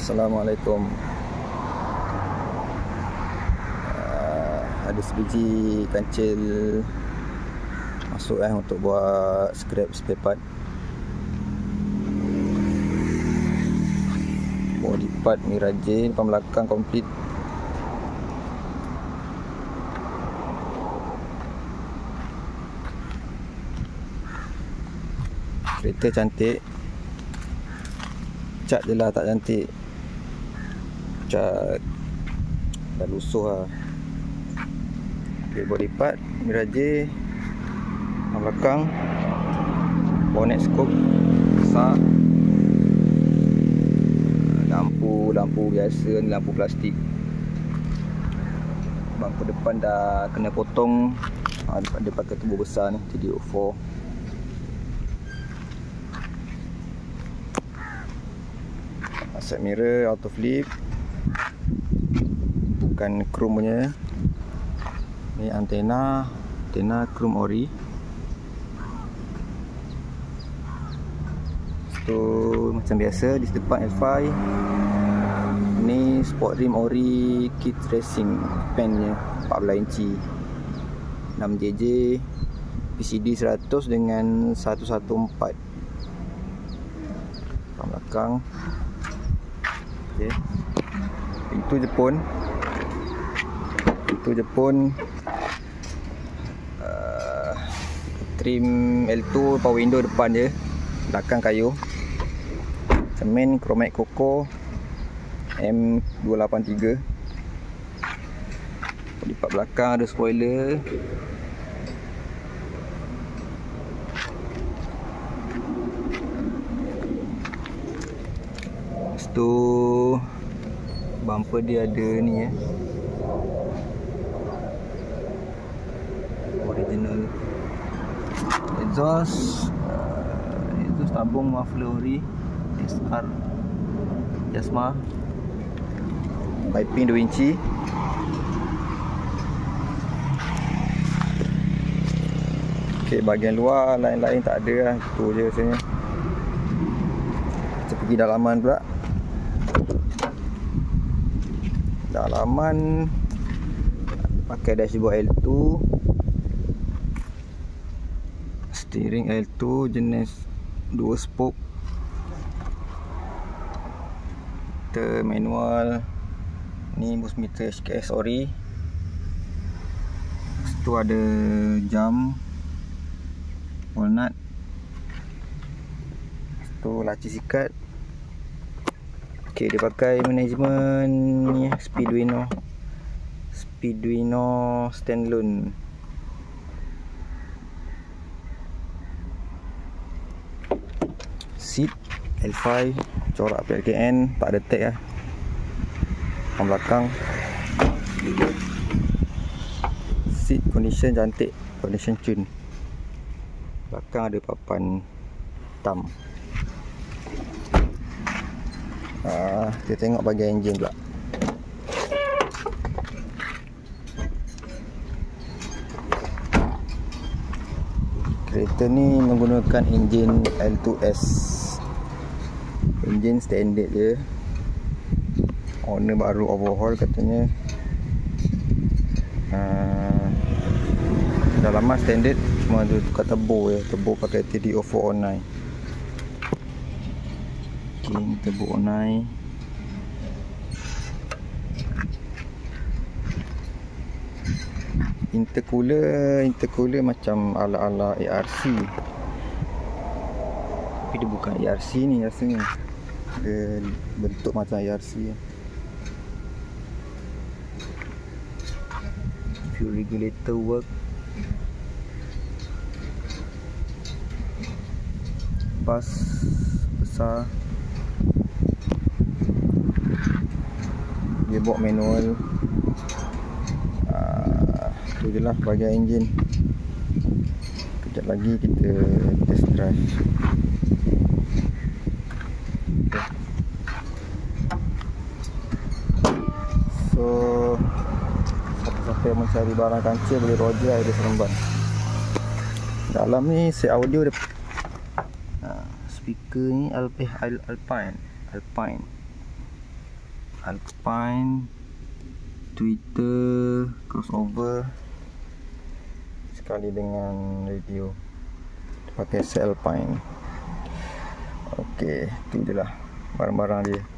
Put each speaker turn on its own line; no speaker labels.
Assalamualaikum. Ada sebiji kancil masuk untuk buat scrap spare part. Body part Mirage depan belakang komplit. Kereta cantik, cat je lah tak cantik. Cat dah lusuh lah. Okay, body part Mirage depan belakang, bonnet scope besar, lampu biasa ni, lampu plastik. Bumper depan dah kena potong, dia pakai turbo besar ni, TD04. Side mirror auto flip, bukan chrome punya. Ni antena chrome ori. Tu macam biasa di depan L5. Ni sport rim ori kit racing pen nya 14 inci 6JJ, PCD 100 dengan 114 depan belakang. Okay. Pintu Jepun, trim L2, power window depan je, belakang kayu. Semen Chromax Coco M283. Di part belakang ada spoiler. Lepas tu bumper dia ada ni original. Exhaust tabung muffler ori SR Yasma, piping 2 inci. Okay, bahagian luar lain-lain tak ada lah, itu je rasanya. Kita pergi dalaman pula. Dalaman pakai dashboard L2, steering L2 jenis 2 spoke, meter manual. Ni bus meter HKS ori. Lepas tu ada jam walnut. Lepas tu laci sikat. Okay, dia pakai management ni, Speedwino standalone. Seat L5 corak PLKN, tak ada tag lah. Depan belakang seat condition cantik, condition tune. Belakang ada papan hitam. Kita tengok bahagian enjin pula. Kereta ni menggunakan enjin L2S, enjin standard je. Owner baru overhaul katanya. Dalaman standard, cuma ada tukar turbo je. Turbo pakai TD0409. King turbo 09. Intercooler macam ala-ala ARC, tapi dia bukan ARC ni rasanya. Dia bentuk macam ARC. Fuel regulator work. Bas besar, gearbox manual. Itu je lah bahagian enjin. Kejap lagi kita test drive. Okay. So siapa-siapa yang mencari barang kancil boleh roger ada Seremban. Dalam ni set audio dia, speaker ni Alpine. Alpine, Twitter, crossover sekali dengan radio. Pakai Alpine. Okey, tu je lah barang-barang dia.